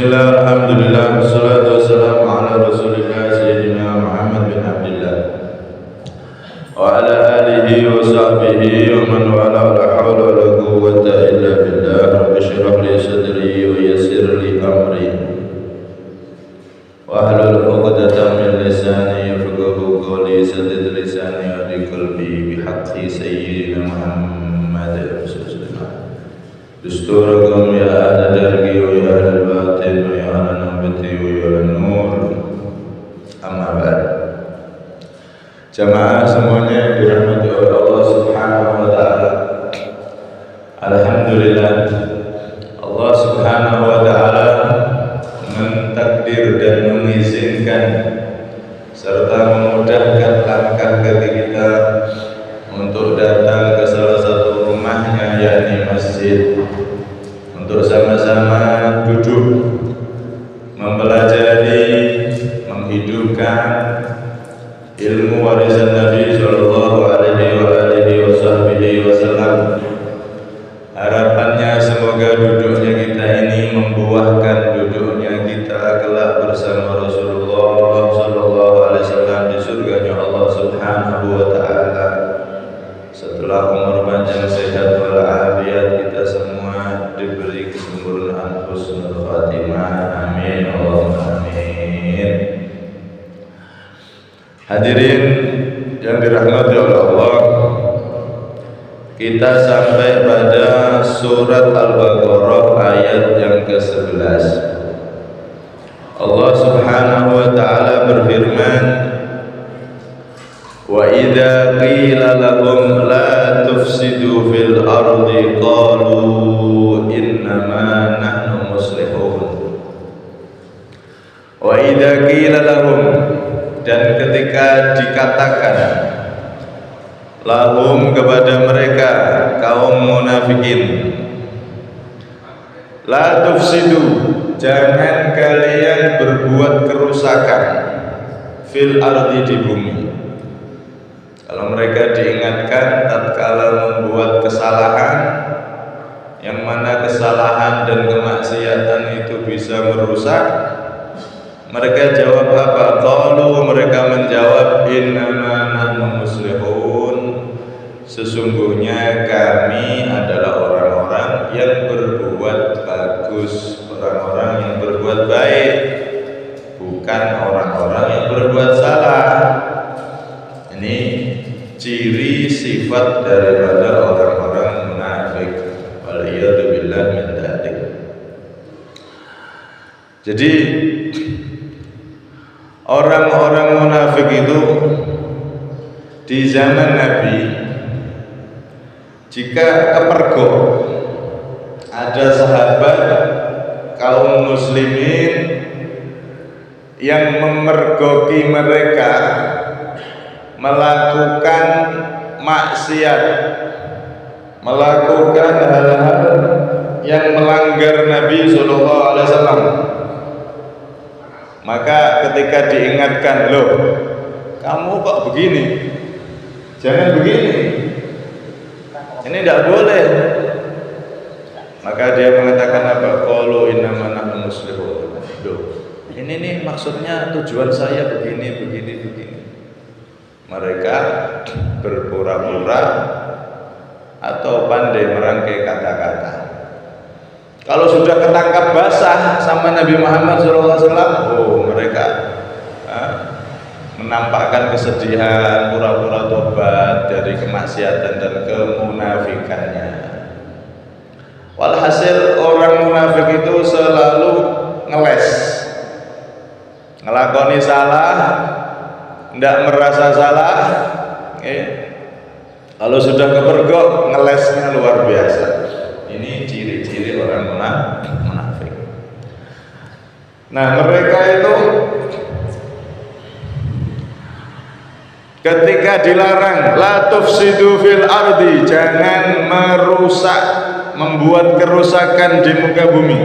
Bismillah, alhamdulillah, wassalatu wassalamu ala rasulillah Sayyidina Muhammad bin Abdullah wa ala alihi wa sahbihi wa man wala la hawla wa la quwwata illa billah. Rabbi shrah li sadri wa yassir li amri wa hlul 'uqdatam min lisani yafqahu qawli. Saddid lisani wa hdi qalbi bihaqqi sayyidina Muhammad rasulullah. Dusturakum ya ahla dargi wa ya ahla batin wa ya ahla nabati wa ya ahla nur. Amma ba'd. Jamaah semuanya yang dirahmati oleh Allah Subhanahu wa taala. Alhamdulillah, Allah Subhanahu wa taala mentakdir dan mengizinkan serta memudahkan langkah kaki kita untuk datang ke salah satu rumahnya, yakni masjid, untuk sama-sama duduk mempelajari, menghidupkan ilmu warisan Nabi sallallahu alaihi wasallam. Harapannya semoga duduknya kita ini membuahkan duduknya kita kelak bersama Rasulullah sallallahu alaihi wasallam di surganya Allah Subhanahu wa taala. Setelah umur panjang, sehat walafiat, kita semua diberi kesempurnaan husnul khatimah. Amin Allahumma amin. Hadirin yang dirahmati oleh Allah, kita sampai pada surat Al-Baqarah ayat yang ke-11. Allah Subhanahu wa taala berfirman, wa idza qila lahum la tufsidu fil ardi qalu innama nahnu muslihun. Wa idza qila lahum, dan ketika dikatakan lahum kepada mereka kaum munafikin, la tufsidu, jangan kalian berbuat kerusakan, fil ardi, di bumi. Kalau mereka diingatkan tatkala membuat kesalahan, yang mana kesalahan dan kemaksiatan itu bisa merusak, mereka jawab apa? Qalu, mereka menjawab, innama nahnu muslihun, sesungguhnya kami adalah orang-orang yang berbuat bagus, orang-orang yang berbuat baik, bukan orang-orang yang berbuat salah. Ini ciri sifat daripada orang-orang munafik. Waliyadzubillah min dzalik. Jadi orang-orang munafik itu di zaman Nabi, jika kepergok ada sahabat kaum muslimin yang memergoki mereka melakukan maksiat, melakukan hal-hal yang melanggar Nabi sallallahu alaihi wasallam, maka ketika diingatkan, loh kamu kok begini, jangan begini, ini tidak boleh, maka dia mengatakan apa? Qalu innama nahnu muslihun. Loh, ini nih maksudnya tujuan saya begini. Mereka berpura-pura atau pandai merangkai kata-kata. Kalau sudah ketangkap basah sama Nabi Muhammad SAW, oh mereka menampakkan kesedihan, pura-pura tobat dari kemaksiatan dan kemunafikannya. Walhasil orang munafik itu selalu ngeles, ngelakoni salah, tidak merasa salah, kalau sudah kepergok ngelesnya luar biasa. Ini ciri-ciri orang munafik. Nah, mereka itu ketika dilarang la tufsidu fil ardi, jangan merusak, membuat kerusakan di muka bumi.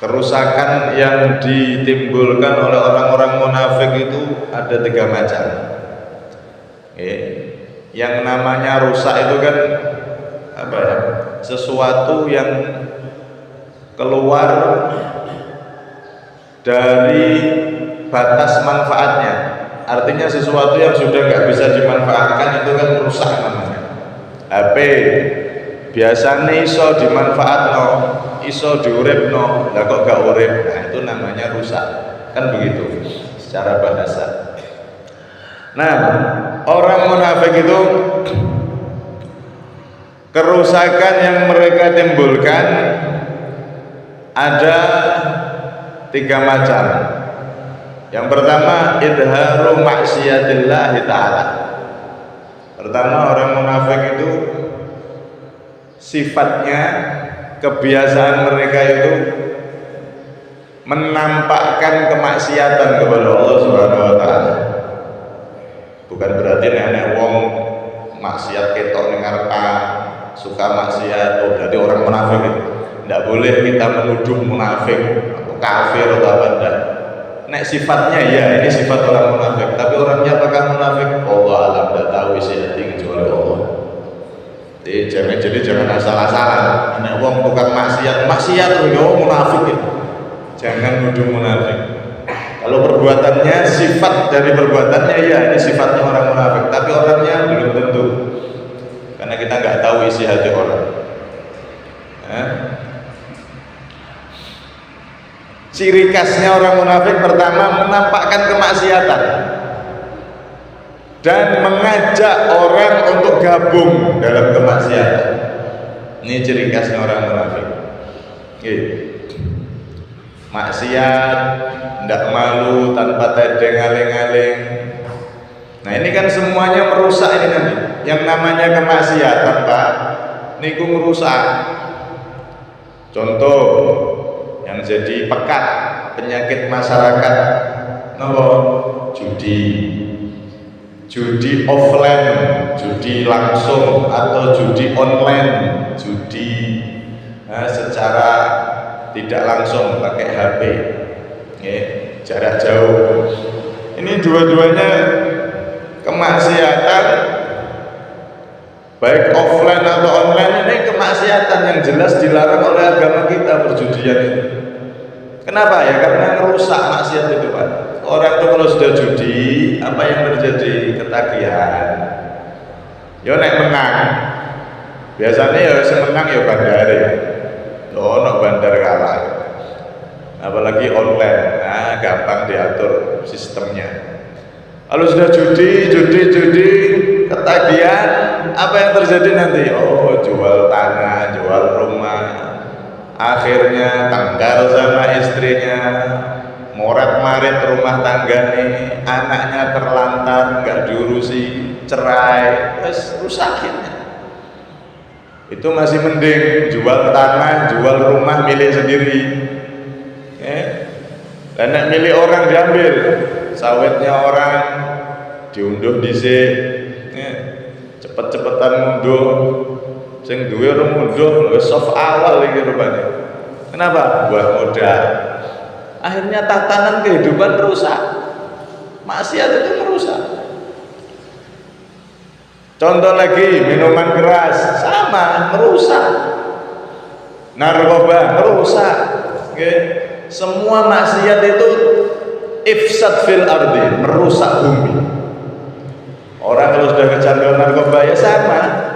Kerusakan yang ditimbulkan oleh orang-orang munafik itu ada 3 macam. Yang namanya rusak itu kan apa ya? Sesuatu yang keluar dari batas manfaatnya. Artinya sesuatu yang sudah nggak bisa dimanfaatkan itu kan rusak namanya. HP biasanya iso dimanfaatno, iso diuripno, lah kok gak urip, nah itu namanya rusak, kan begitu secara bahasa. Nah, orang munafik itu kerusakan yang mereka timbulkan ada 3 macam. Yang pertama, idharu maksiatillah ta'ala. Pertama, orang munafik itu sifatnya, kebiasaan mereka itu menampakkan kemaksiatan kepada Allah Subhanahu wa taala. Bukan berarti nek wong maksiat ketok ning ngarepa, suka maksiat, oh berarti orang munafik itu. Tidak boleh kita menuduh munafik atau kafir atau apa enggak. Nek sifatnya ya ini sifat orang munafik, tapi orangnya apakah munafik? Allah alam, tidak tahu isi hati kecuali Allah. Jadi jangan asal-asalan. Nek wong tukang maksiat yo munafik itu. Jangan nuduh munafik. Kalau perbuatannya, sifat dari perbuatannya ya ini sifatnya orang munafik, tapi orangnya belum tentu. Karena kita nggak tahu isi hati orang. Ciri khasnya orang munafik pertama menampakkan kemaksiatan dan mengajak orang untuk gabung dalam kemaksiatan. Ini ciri khasnya orang munafik. Maksiat, tidak malu, tanpa tedeng aling-aling. Nah ini kan semuanya merusak ini nanti. Yang namanya kemaksiatan Pak, niku merusak. Contoh yang jadi pekat penyakit masyarakat, nopo judi offline, judi langsung atau judi online, judi secara tidak langsung pakai HP, jarak jauh. Ini dua-duanya kemaksiatan, baik offline atau online. Ini kemaksiatan yang jelas dilarang oleh agama kita, perjudian itu. Kenapa ya? Karena merusak maksiat itu Pak. Orang itu kalau sudah judi, apa yang terjadi? Ketagihan. Yo nek menang, biasanya ya menang ya bandar. Ono bandar kalah. Apalagi online, nah gampang diatur sistemnya. Kalau sudah judi, ketagihan, apa yang terjadi nanti? Oh, jual tanah, jual rumah. Akhirnya tanggal sama istrinya, morat-marit rumah tangga nih, anaknya terlantar, nggak diurusi, cerai, terus rusakin. Itu masih mending jual tanah, jual rumah milik sendiri. Dan milik orang diambil, sawitnya orang diunduh dhisik, cepet-cepetan munduh. Sing duwe orang munduh wis soft awal iki rupane. Kenapa? Buat modal. Akhirnya tatanan kehidupan rusak. Maksiat itu merusak. Contoh lagi, minuman keras sama merusak. Narkoba merusak. Semua maksiat itu ifsad fil ardi, merusak bumi. Orang kalau sudah kecanduan narkoba ya sama.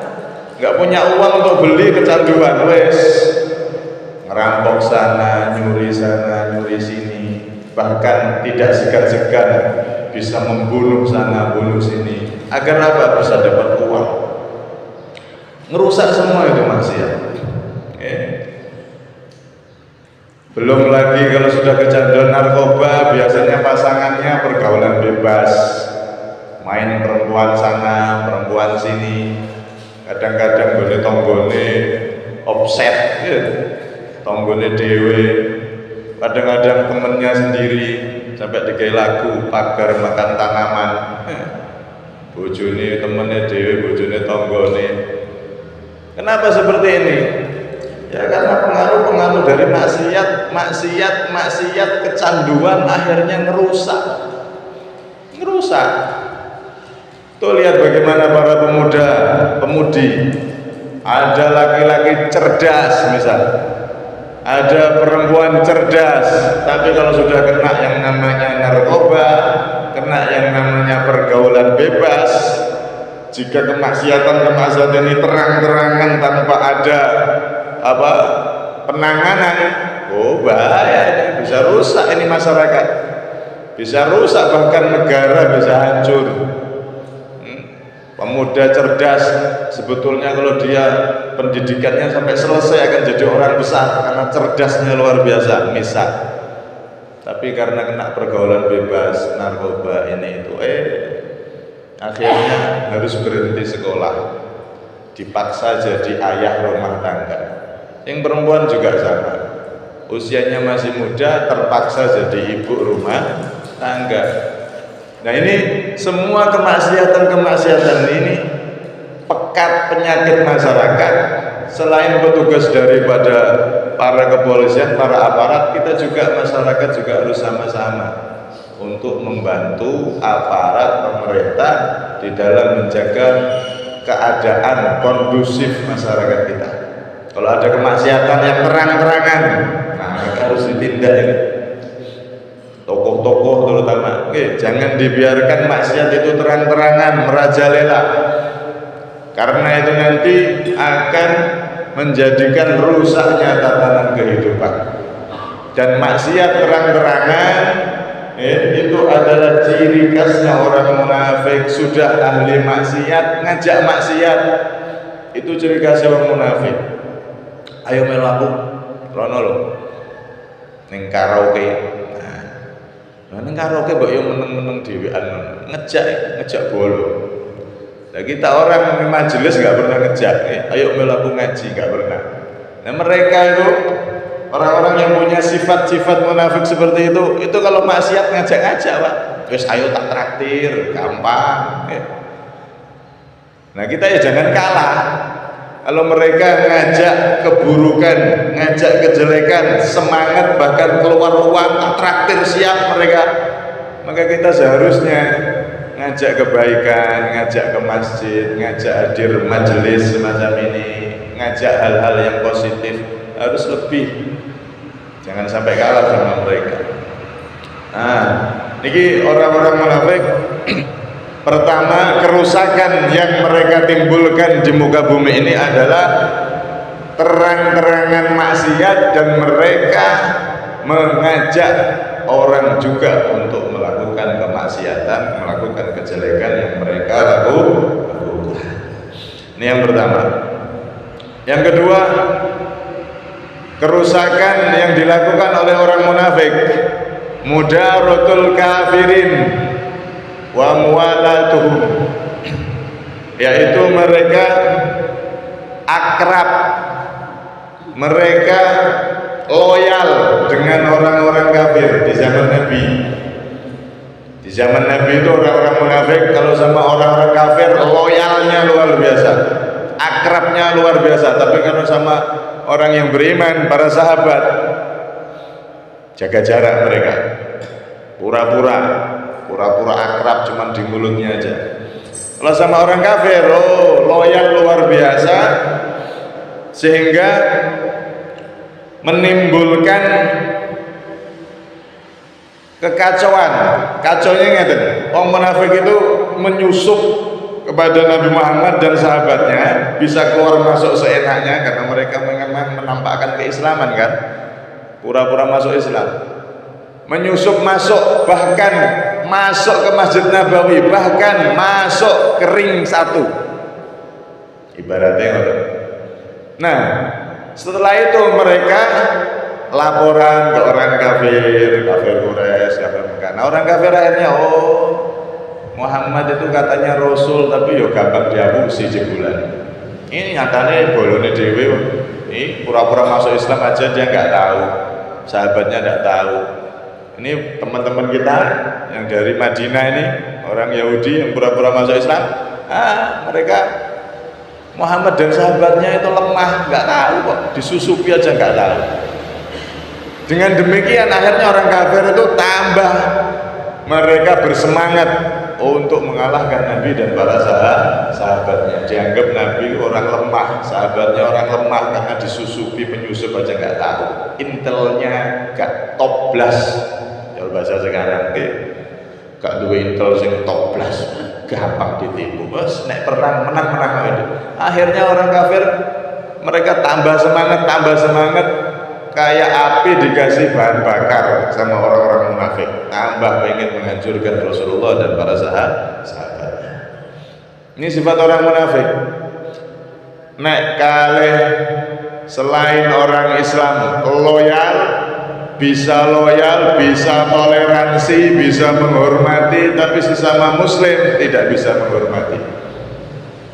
Nggak punya uang untuk beli, kecanduan, wes ngerampok sana, nyuri sini, bahkan tidak segan-segan bisa membunuh sana, bunuh sini. Agar apa? Bisa dapat uang. Ngerusak semua itu maksiat. Belum lagi kalau sudah kecanduan narkoba, biasanya pasangannya pergaulan bebas, main perempuan sana, perempuan sini. Kadang-kadang boleh tonggone offset, tonggone dewe. Kadang-kadang temennya sendiri sampai digawe lagu pagar makan tanaman. Bojone temennya dewe, bojone tonggone. Kenapa seperti ini? Ya karena pengaruh dari maksiat, kecanduan akhirnya ngerusak. Tuh lihat bagaimana para pemudi, ada laki-laki cerdas misal, ada perempuan cerdas, tapi kalau sudah kena yang namanya narkoba, kena yang namanya pergaulan bebas, jika kemaksiatan ini terang-terangan tanpa ada penanganan, oh bahaya, bisa rusak ini masyarakat, bisa rusak, bahkan negara bisa hancur. Pemuda cerdas sebetulnya kalau dia pendidikannya sampai selesai akan jadi orang besar karena cerdasnya luar biasa, misal. Tapi karena kena pergaulan bebas, narkoba ini itu, akhirnya harus berhenti sekolah, dipaksa jadi ayah rumah tangga. Yang perempuan juga sama, usianya masih muda, terpaksa jadi ibu rumah tangga. Nah ini semua kemaksiatan ini pekat penyakit masyarakat. Selain petugas daripada para kepolisian, para aparat, kita juga masyarakat juga harus sama-sama untuk membantu aparat pemerintah di dalam menjaga keadaan kondusif masyarakat kita. Kalau ada kemaksiatan yang terang-terangan, nah harus ditindak ini. Tokoh-tokoh terutama, jangan dibiarkan maksiat itu terang-terangan merajalela, karena itu nanti akan menjadikan rusaknya tatanan kehidupan. Dan maksiat terang-terangan itu adalah ciri khasnya orang munafik. Sudah ahli maksiat ngajak maksiat, itu ciri khasnya orang munafik. Ayo melu aku rono lho ning karaoke. Nang karaoke mbok yo meneng-meneng dhewean ngejak bolo. Nah kita orang di majelis nggak pernah ngejak, ayo melu aku ngaji, nggak pernah. Nah mereka itu orang-orang yang punya sifat-sifat munafik seperti itu kalau maksiat ngajak-ngajak Pak, wis ayo tak traktir, gampang. Nah kita ya jangan kalah. Kalau mereka ngajak keburukan, ngajak kejelekan, semangat bahkan keluar uang, traktir siap mereka, maka kita seharusnya ngajak kebaikan, ngajak ke masjid, ngajak hadir majelis semacam ini, ngajak hal-hal yang positif, harus lebih, jangan sampai kalah sama mereka. Nah, ini orang-orang munafik. Pertama, kerusakan yang mereka timbulkan di muka bumi ini adalah terang-terangan maksiat, dan mereka mengajak orang juga untuk melakukan kemaksiatan, melakukan kejelekan yang mereka lakukan. Ini yang pertama. Yang kedua, kerusakan yang dilakukan oleh orang munafik, mudaratul kafirin wa muwalatuhum, yaitu mereka akrab, mereka loyal dengan orang-orang kafir di zaman Nabi. Di zaman Nabi itu orang-orang munafik kalau sama orang-orang kafir loyalnya luar biasa, akrabnya luar biasa. Tapi kalau sama orang yang beriman, para sahabat, jaga jarak mereka, pura-pura akrab cuman di mulutnya aja. Kalau sama orang kafir, loyal luar biasa, sehingga menimbulkan kekacauan. Kacaunya ngeten, orang munafik itu menyusup kepada Nabi Muhammad dan sahabatnya, bisa keluar masuk seenaknya karena mereka menampakkan keislaman kan, pura-pura masuk Islam, menyusup masuk, bahkan masuk ke Masjid Nabawi, bahkan masuk ke ring 1 ibaratnya. Nah setelah itu mereka laporan ke orang kafir Quraisy, kafir Mekah. Nah orang kafir akhirnya, Muhammad itu katanya Rasul, tapi yo gampang diapusi jebulan. Ini nyatanya bolone dewe, ini pura-pura masuk Islam aja dia nggak tahu, sahabatnya nggak tahu. Ini teman-teman kita yang dari Madinah ini, orang Yahudi yang pura-pura masuk Islam, mereka Muhammad dan sahabatnya itu lemah, nggak tahu kok, disusupi aja nggak tahu. Dengan demikian akhirnya orang kafir itu tambah mereka bersemangat untuk mengalahkan Nabi dan para sahabatnya. Dianggap Nabi orang lemah, sahabatnya orang lemah karena disusupi penyusup aja nggak tahu, intelnya gak toplas. Kalau bahasa sekarang gak duwe intel sing toplas, gampang ditipu. Bos nek perang menang itu. Akhirnya orang kafir mereka tambah semangat, kayak api dikasih bahan bakar sama orang-orang munafik, tambah pengen menghancurkan Rasulullah dan para sahabatnya. Ini sifat orang munafik. Nek kalih selain orang Islam bisa loyal, bisa toleransi, bisa menghormati, tapi sesama muslim tidak bisa menghormati.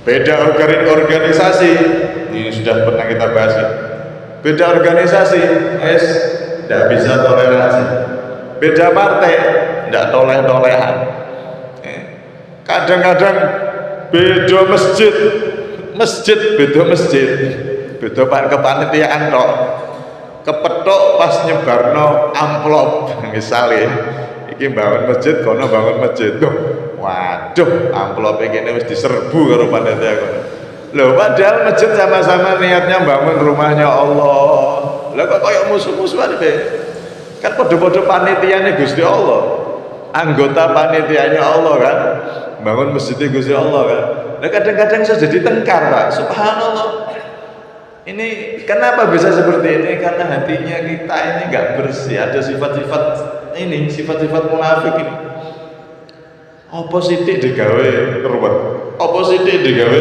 Beda organisasi, ini sudah pernah kita bahas. Beda organisasi, tidak bisa toleransi. Beda partai, tidak toleh-tolehan. Kadang-kadang beda beda kepanitiaan kok. Kepethuk pas nyebarno amplop, misalnya iki bangun masjid, kono bangun masjid. Waduh, amplop ini wis diserbu karo panitia kono. Loh, padahal masjid sama-sama niatnya bangun rumahnya Allah. Lah kok kayak musuh-musuhan deh. Kan podo-podo panitiane Gusti Allah. Anggota panitianya Allah kan. Bangun masjid Gusti Allah kan. Nah kadang-kadang saya jadi tengkar, Pak. Subhanallah. Ini kenapa bisa seperti ini? Karena hatinya kita ini enggak bersih. Ada sifat-sifat munafik ini. Apa sithik digawe ruwet? Apa sithik digawe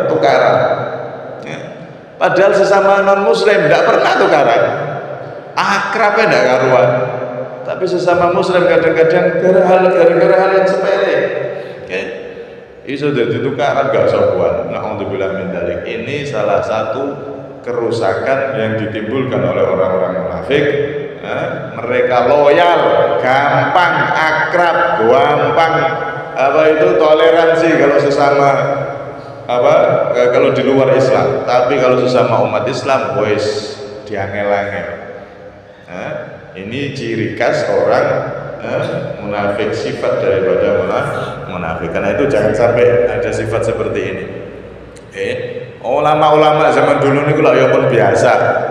tukaran? Ya. Padahal sesama non muslim tidak pernah tukaran. Akrabnya tidak karuan. Tapi sesama muslim kadang-kadang gara-gara hal yang sepele. Okay. Iso dadi tukaran gak sopuan. Nauzubillah min dzalik. Ini salah satu kerusakan yang ditimbulkan oleh orang-orang munafik. Mereka loyal, gampang akrab, gampang toleransi kalau sesama kalau di luar Islam. Tapi kalau sesama umat Islam, wis diangel-angel. Ini ciri khas orang munafik, sifat daripada munafik. Karena itu jangan sampai ada sifat seperti ini. Ulama-ulama zaman dulu ini kalau ya pun biasa.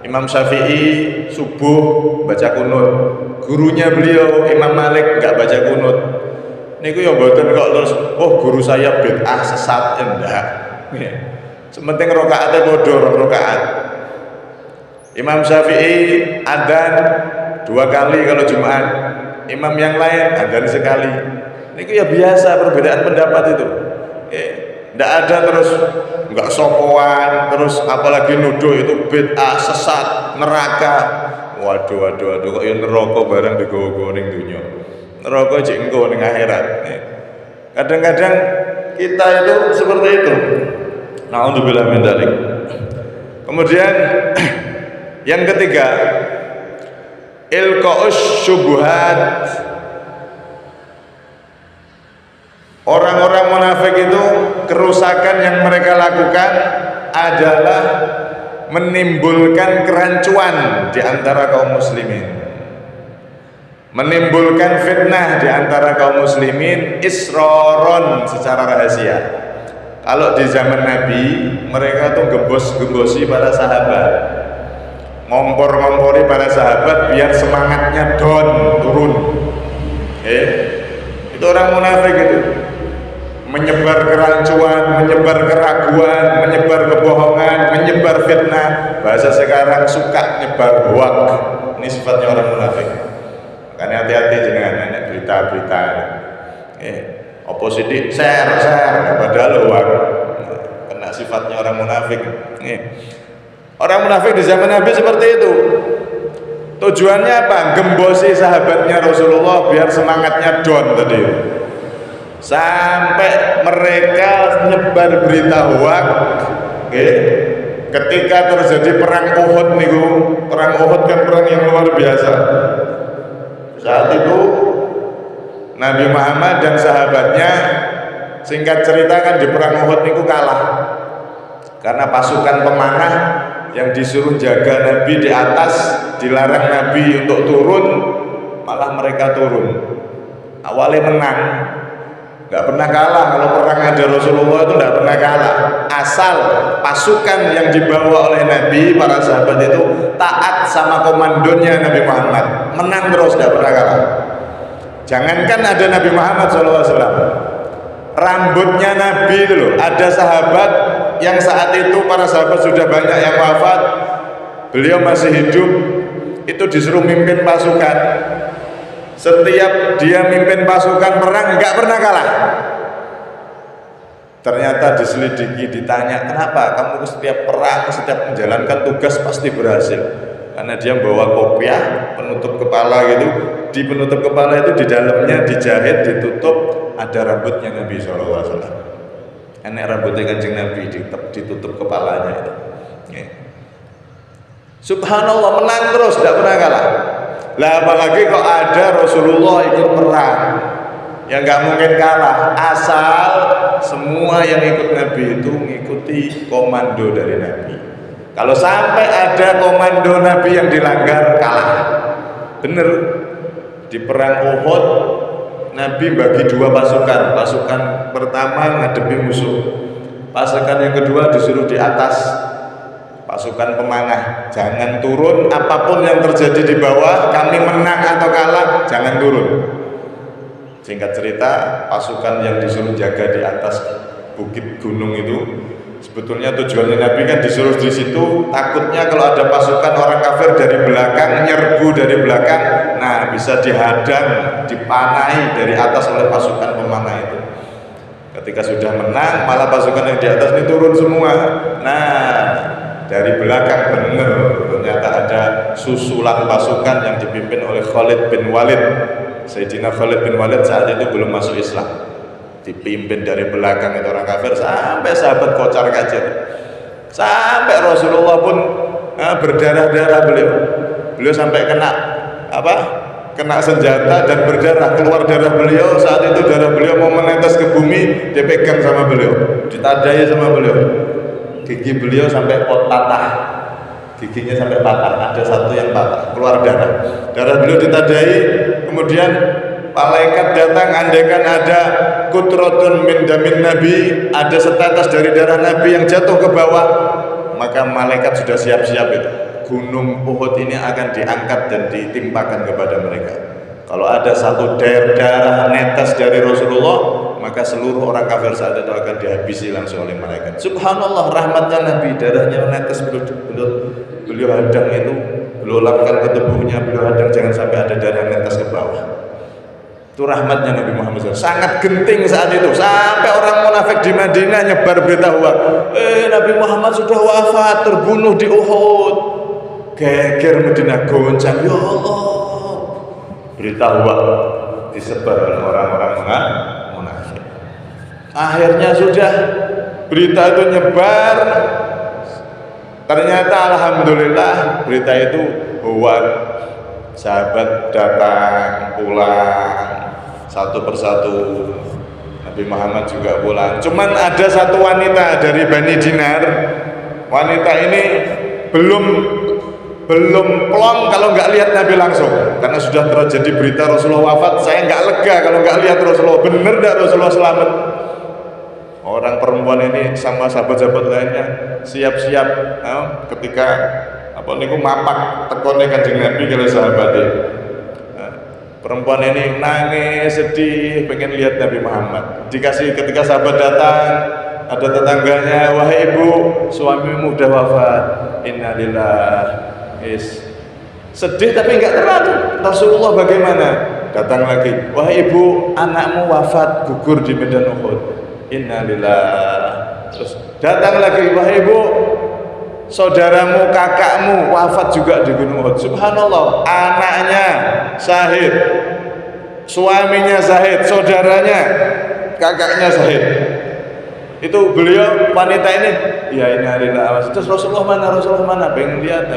Imam Syafi'i subuh baca kunut, gurunya beliau Imam Malik nggak baca kunut. Niku ya mboten kok terus, guru saya bid'ah sesat, enggak. Sementing rakaatnya padha rakaat. Imam Syafi'i adzan 2 kali kalau Jumat, imam yang lain adzan sekali. Niku ya biasa perbedaan pendapat itu. Ndak ada terus enggak sopoan, terus apalagi nuduh itu bid'ah sesat, neraka. Waduh kok ya neraka barang digowo-gowo ning donya. Neraka jek engko ning akhirat. Kadang-kadang kita itu seperti itu. Nauzubillah min dzalik. Kemudian yang ketiga, ilqa'us syubhat. Orang-orang munafik itu kerusakan yang mereka lakukan adalah menimbulkan kerancuan di antara kaum muslimin, menimbulkan fitnah di antara kaum muslimin, isroron secara rahasia. Kalau di zaman Nabi mereka tuh gembos-gembosi para sahabat, ngompor-ngompori para sahabat biar semangatnya turun. Itu orang munafik itu. Menyebar kerancuan, menyebar keraguan, menyebar kebohongan, menyebar fitnah. Bahasa sekarang suka nyebar hoak. Ini sifatnya orang munafik. Makanya hati-hati jangan enak berita-berita. Oposisi share padahal hoak. Kena sifatnya orang munafik. Orang munafik di zaman Nabi seperti itu. Tujuannya apa? Gembosi sahabatnya Rasulullah biar semangatnya down tadi. Sampai mereka nyebar berita hoak. Ketika terjadi perang Uhud niku, perang Uhud kan perang yang luar biasa. Saat itu Nabi Muhammad dan sahabatnya, singkat cerita kan di perang Uhud niku kalah. Karena pasukan pemanah yang disuruh jaga Nabi di atas, dilarang Nabi untuk turun, malah mereka turun. Awalnya menang, Nggak pernah kalah. Kalau perang ada Rasulullah itu nggak pernah kalah. Asal pasukan yang dibawa oleh Nabi, para sahabat itu taat sama komandonya Nabi Muhammad, menang terus, nggak pernah kalah. Jangankan ada Nabi Muhammad SAW, rambutnya Nabi itu loh, ada sahabat yang saat itu para sahabat sudah banyak yang wafat, beliau masih hidup, itu disuruh mimpin pasukan. Setiap dia mimpin pasukan perang nggak pernah kalah. Ternyata diselidiki, ditanya, kenapa kamu setiap perang, setiap menjalankan tugas pasti berhasil? Karena dia bawa kopiah penutup kepala gitu. Di penutup kepala itu di dalamnya dijahit, ditutup, ada rambutnya Nabi SAW. Enak rambutnya Kanjeng Nabi ditutup kepalanya itu. Subhanallah, menang terus, tidak pernah kalah. Lah apalagi kok ada Rasulullah ikut perang, ya nggak mungkin kalah. Asal semua yang ikut Nabi itu mengikuti komando dari Nabi. Kalau sampai ada komando Nabi yang dilanggar, kalah. Bener, di perang Uhud Nabi bagi dua pasukan. Pasukan pertama ngadepi musuh, pasukan yang kedua disuruh di atas, pasukan pemanah. Jangan turun, apapun yang terjadi di bawah, kami menang atau kalah, jangan turun. Singkat cerita, pasukan yang disuruh jaga di atas bukit gunung itu, sebetulnya tujuannya Nabi kan disuruh di situ, takutnya kalau ada pasukan orang kafir dari belakang, nyerbu dari belakang, nah bisa dihadang, dipanai dari atas oleh pasukan pemanah itu. Ketika sudah menang, malah pasukan yang di atas ini turun semua. Nah, dari belakang benar ternyata ada susulan pasukan yang dipimpin oleh Khalid bin Walid. Sayyidina Khalid bin Walid saat itu belum masuk Islam, dipimpin dari belakang itu orang kafir sampai sahabat kocar kacir, sampai Rasulullah pun berdarah-darah beliau sampai kena senjata dan berdarah, keluar darah beliau. Saat itu darah beliau mau menetes ke bumi, dipegang sama beliau, ditadai sama beliau. Gigi beliau sampai patah, giginya sampai patah, ada satu yang patah, keluar darah beliau ditadai. Kemudian malaikat datang, andaikan ada kutrotun min damin Nabi, ada setetes dari darah Nabi yang jatuh ke bawah, maka malaikat sudah siap-siap itu, gunung Uhud ini akan diangkat dan ditimpakan kepada mereka. Kalau ada satu darah netes dari Rasulullah, maka seluruh orang kafir saat itu akan dihabisi langsung oleh malaikat. Subhanallah, rahmatnya Nabi, darahnya netes beliau hadang itu, beliau lapkan ke tubuhnya, beliau hadang jangan sampai ada darah netes ke bawah. Itu rahmatnya Nabi Muhammad SAW. Sangat genting saat itu, sampai orang munafik di Madinah nyebar berita hoak, Nabi Muhammad sudah wafat, terbunuh di Uhud. Geger Madinah goncang, ya Allah, berita hoak disebar oleh orang-orang munafik. Akhirnya sudah berita itu nyebar, ternyata alhamdulillah berita itu hoak. Sahabat datang pulang satu persatu, Nabi Muhammad juga pulang. Cuman ada satu wanita dari Bani Dinar. Wanita ini belum plong kalau nggak lihat Nabi langsung, karena sudah terjadi berita Rasulullah wafat. Saya nggak lega kalau nggak lihat Rasulullah. Bener nggak Rasulullah selamat? Orang perempuan ini sama sahabat-sahabat lainnya siap-siap ketika niku mapak tekone Kanjeng Nabi kalau sahabatnya. Perempuan ini nangis sedih pengen lihat Nabi Muhammad. Dikasih, ketika sahabat datang, ada tetangganya, wahai ibu, suamimu udah wafat. Innalillah. Sedih tapi enggak terlalu. Rasulullah bagaimana? Datang lagi, wahai ibu, anakmu wafat gugur di medan Uhud. Innalillah. Terus datang lagi, wahai ibu, saudaramu, kakakmu wafat juga di Gunung Uhud. Subhanallah, anaknya syahid, suaminya syahid, saudaranya, kakaknya syahid. Itu beliau, wanita ini, ya ini adalah. Terus Rasulullah mana? Pengen lihat.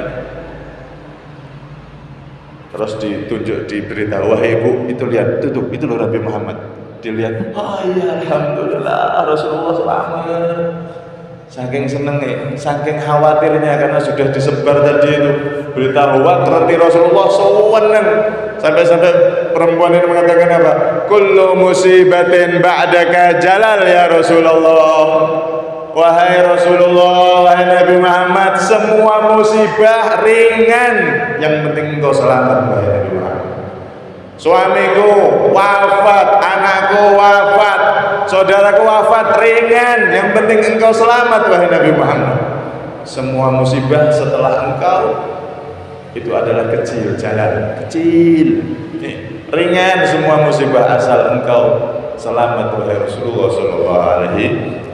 Terus ditunjuk, diberitahu, wahai ibu, itu lihat, itu loh Nabi Muhammad. Dilihat, oh iya, alhamdulillah, Rasulullah selamat. Saking senengnya, saking khawatirnya karena sudah disebar tadi itu berita hoak, ternyata Rasulullah seneng Sampai-sampai perempuan ini mengatakan apa? Kullu musibatin ba'daka jalal ya Rasulullah. Wahai Rasulullah, wahai Nabi Muhammad, semua musibah ringan, yang penting engkau selamat wahai Nabi Muhammad. Suamiku wafat, anakku wafat, saudaraku wafat, ringan, yang penting engkau selamat wahai Nabi Muhammad. Semua musibah setelah engkau itu adalah kecil, jalan kecil, ringan semua musibah asal engkau selamat wahai Rasulullah sallallahu alaihi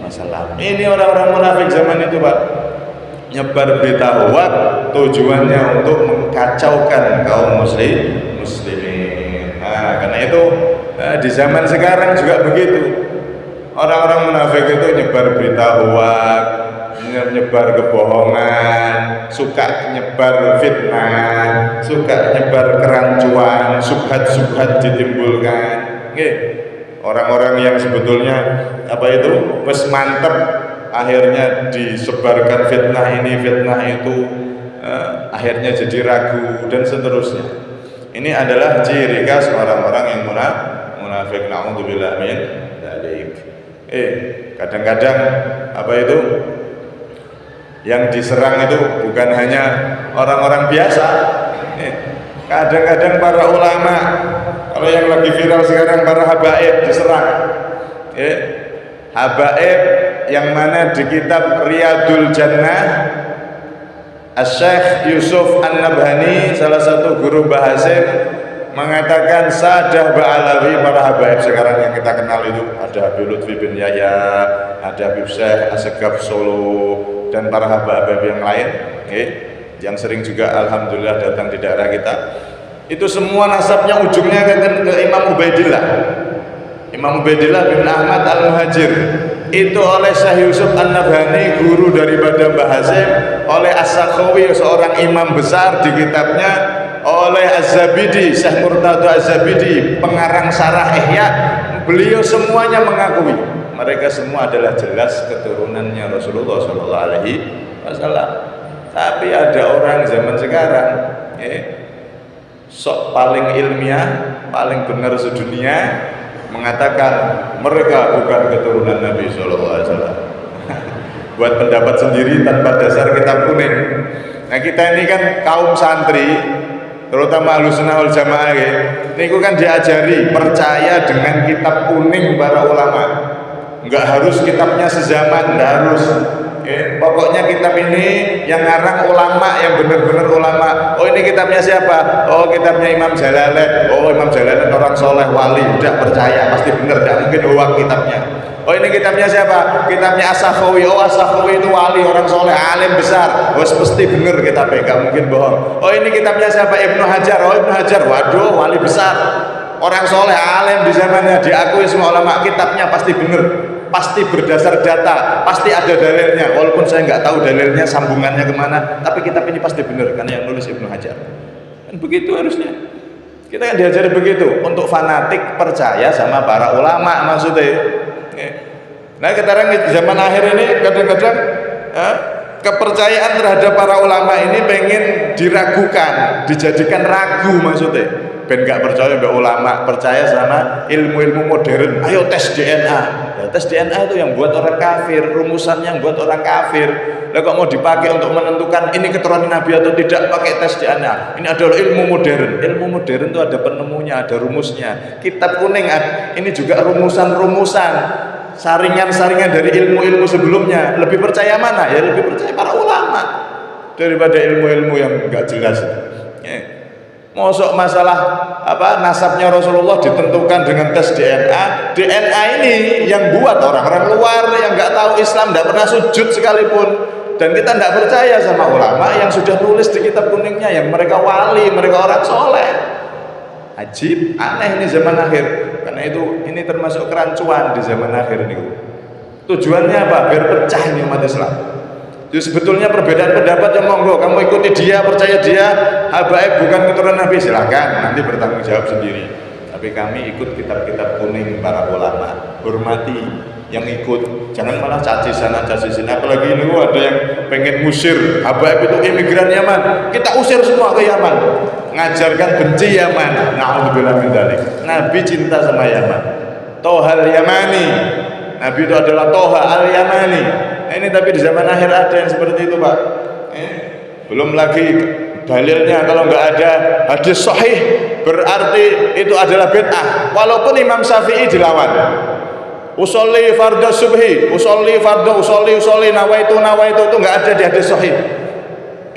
wasallam. Ini orang-orang munafik zaman itu, Pak, nyebar berita hoak, tujuannya untuk mengkacaukan kaum muslimin. Nah, karena itu di zaman sekarang juga begitu. Orang-orang munafik itu nyebar berita hoak, nyebar kebohongan, suka nyebar fitnah, suka nyebar kerancuan, subhat-subhat ditimbulkan. Orang-orang yang sebetulnya apa itu wes mantep, akhirnya disebarkan fitnah ini fitnah itu, akhirnya jadi ragu dan seterusnya. Ini adalah ciri khas orang-orang yang munafik. Na'udzubillah min dzalik. Kadang-kadang apa itu yang diserang itu bukan hanya orang-orang biasa. Kadang-kadang para ulama, kalau yang lagi viral sekarang para habaib diserang. Habaib yang mana di kitab Riyadul Jannah, Asy-Syaikh Yusuf An-Nabhani, salah satu guru bahasa, mengatakan sadah ba'alawi para habaib sekarang yang kita kenal itu. Ada Habib Lutfi bin Yahya, ada Habib Syekh Asegaf Solo, dan para habaib yang lain, yang sering juga alhamdulillah datang di daerah kita. Itu semua nasabnya ujungnya ke Imam Ubaidillah. Imam Ubaidillah bin Ahmad Al-Muhajir itu oleh Syekh Yusuf An-Nabhani, guru daripada Mbah Hasim, oleh As-Sakhawi, seorang imam besar di kitabnya, oleh Az-Zabidi, Syekh Murtada Az-Zabidi, pengarang Syarah Ihya. Beliau semuanya mengakui mereka semua adalah jelas keturunannya Rasulullah sallallahu alaihi wasallam. Tapi ada orang zaman sekarang sok paling ilmiah, paling benar sedunia, mengatakan mereka bukan keturunan Nabi sallallahu alaihi wasallam. Buat pendapat sendiri tanpa dasar kitab kuning. Nah, kita ini kan kaum santri, terutama Ahlussunnah wal Jamaah, niku kan diajari percaya dengan kitab kuning para ulama. Enggak harus kitabnya sezaman, enggak harus. Pokoknya kitab ini yang ngarang ulama, yang benar-benar ulama. Oh, ini kitabnya siapa? Oh, kitabnya Imam Jalalain. Oh, Imam Jalalain orang soleh wali, udah percaya pasti benar, tidak mungkin hoax kitabnya. Oh, ini kitabnya siapa? Kitabnya As-Sakhawi. Oh, As-Sakhawi itu wali, orang soleh, alim besar. Oh, pasti benar kitabnya, nggak mungkin bohong. Oh, ini kitabnya siapa? Ibnu Hajar. Oh, Ibnu Hajar, waduh, wali besar, orang soleh, alim di zamannya, diakui semua ulama. Kitabnya pasti benar, pasti berdasar data, pasti ada dalilnya. Walaupun saya nggak tahu dalilnya, sambungannya kemana, tapi kitab ini pasti benar karena yang nulis Ibnu Hajar. Kan begitu harusnya. Kita kan diajari begitu, untuk fanatik percaya sama para ulama maksudnya. Nah, sekarang di zaman akhir ini kadang-kadang kepercayaan terhadap para ulama ini pengen diragukan, dijadikan ragu maksudnya. Ben gak percaya mbak ulama, percaya sama ilmu-ilmu modern. Ayo tes DNA. Ya, tes DNA itu yang buat orang kafir, rumusan yang buat orang kafir. Lah kok mau dipakai untuk menentukan ini keturunan Nabi atau tidak pakai tes DNA? Ini adalah ilmu modern. Ilmu modern itu ada penemunya, ada rumusnya. Kitab kuning ini juga rumusan-rumusan, saringan-saringan dari ilmu-ilmu sebelumnya. Lebih percaya mana? Ya lebih percaya para ulama daripada ilmu-ilmu yang enggak jelas. Mosok masalah apa nasabnya Rasulullah ditentukan dengan tes DNA. DNA ini yang buat orang-orang luar yang nggak tahu Islam, nggak pernah sujud sekalipun, dan kita nggak percaya sama ulama yang sudah tulis di kitab kuningnya, yang mereka wali, mereka orang soleh. Ajib, aneh ini zaman akhir. Karena itu ini termasuk kerancuan di zaman akhir ini. Tujuannya apa? Biar pecah ini umat Islam. Jadi sebetulnya perbedaan pendapat yang monggo, kamu ikuti dia, percaya dia, habaib bukan keturunan Nabi, silakan, nanti bertanggung jawab sendiri. Tapi kami ikut kitab-kitab kuning para ulama, hormati yang ikut. Jangan malah caci sana caci sini. Apalagi ini ada yang pengen ngusir Habaib itu imigran Yaman, kita usir semua ke Yaman, ngajarkan benci Yaman. Na'udzubillah min dzalik. Nabi cinta sama Yaman. Toha al-Yamani, Nabi itu adalah Toha al-Yamani. Nah, ini tapi di zaman akhir ada yang seperti itu, Pak. Belum lagi dalilnya kalau nggak ada hadis sahih berarti itu adalah bid'ah. Walaupun Imam Syafi'i dilawan. Usolli fardhu subhi, usolli nawaitu itu nggak ada di hadis sahih.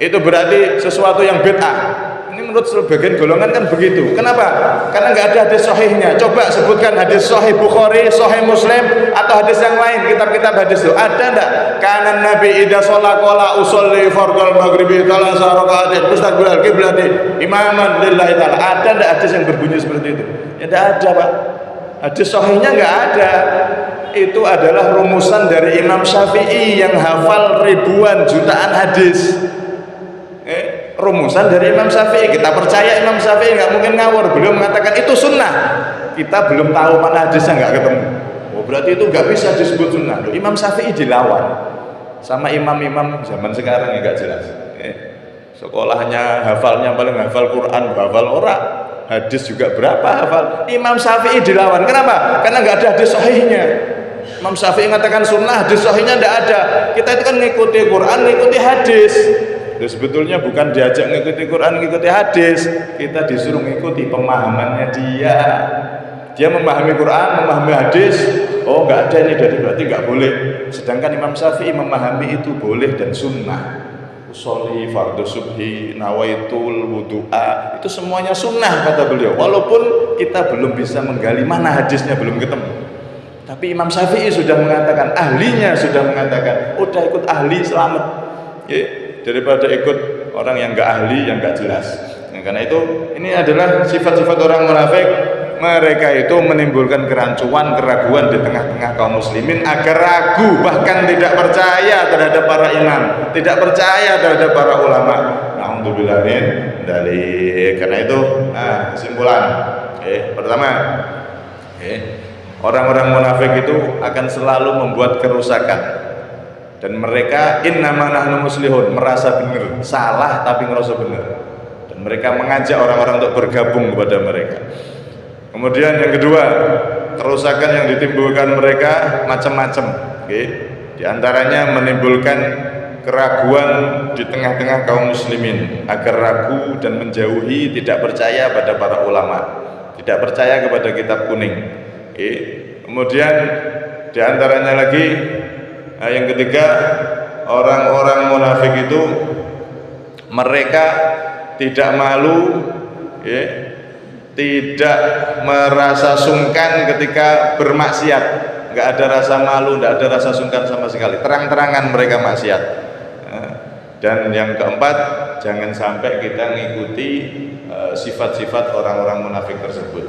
Itu berarti sesuatu yang bid'ah. Ini menurut sebagian golongan kan begitu. Kenapa? Karena nggak ada hadis sahihnya. Coba sebutkan hadis sahih Bukhari, sahih Muslim atau hadis yang lain, kitab-kitab hadis itu ada enggak? Karena Nabi idza shalla qala usolli fardhu maghribi thalatha raka'atin mustaqbilal qiblati imaman lillahi ta'ala. Ada enggak hadis yang berbunyi seperti itu? Ya enggak ada, Pak. Hadis sahihnya enggak ada. Itu adalah rumusan dari Imam Syafi'i yang hafal ribuan jutaan hadis. Rumusan dari Imam Syafi'i. Kita percaya Imam Syafi'i nggak mungkin ngawur. Beliau mengatakan itu sunnah. Kita belum tahu mana hadisnya nggak ketemu. Oh, berarti itu nggak bisa disebut sunnah. Imam Syafi'i dilawan sama imam-imam zaman sekarang yang nggak jelas. Sekolahnya hafalnya paling hafal Quran, hafal orang. Hadis juga berapa hafal. Imam Syafi'i dilawan. Kenapa? Karena nggak ada hadis sahihnya. Imam Syafi'i mengatakan sunnah, hadis sahihnya nggak ada. Kita itu kan ngikuti Quran, ngikuti hadis. Jadi sebetulnya bukan diajak ngikuti Quran, ngikuti hadis. Kita disuruh ngikuti pemahamannya dia. Dia memahami Quran, memahami hadis. Oh, nggak ada ini, jadi berarti nggak boleh. Sedangkan Imam Syafi'i memahami itu boleh dan sunnah. Usolli fardhu subhi nawaitul wudu'a, itu semuanya sunnah kata beliau. Walaupun kita belum bisa menggali mana hadisnya, belum ketemu. Tapi Imam Syafi'i sudah mengatakan, ahlinya sudah mengatakan, udah ikut ahli selamat. Ya, daripada ikut orang yang enggak ahli, yang enggak jelas. Nah, karena itu ini adalah sifat-sifat orang munafik. Mereka itu menimbulkan kerancuan, keraguan di tengah-tengah kaum muslimin agar ragu, bahkan tidak percaya terhadap para imam, tidak percaya terhadap para ulama. Alhamdulillah min dzalik. Karena itu, kesimpulan. Pertama, orang-orang munafik itu akan selalu membuat kerusakan. Dan mereka innama nahnu muslihun, merasa benar, salah tapi ngerasa benar. Dan mereka mengajak orang-orang untuk bergabung kepada mereka. Kemudian yang kedua, kerusakan yang ditimbulkan mereka macam-macam. Di antaranya menimbulkan keraguan di tengah-tengah kaum muslimin agar ragu dan menjauhi, tidak percaya pada para ulama, tidak percaya kepada kitab kuning. Kemudian di antaranya lagi, yang ketiga, orang-orang munafik itu mereka tidak malu, tidak merasa sungkan ketika bermaksiat. Nggak ada rasa malu, nggak ada rasa sungkan sama sekali. Terang-terangan mereka maksiat. Dan yang keempat, jangan sampai kita mengikuti sifat-sifat orang-orang munafik tersebut.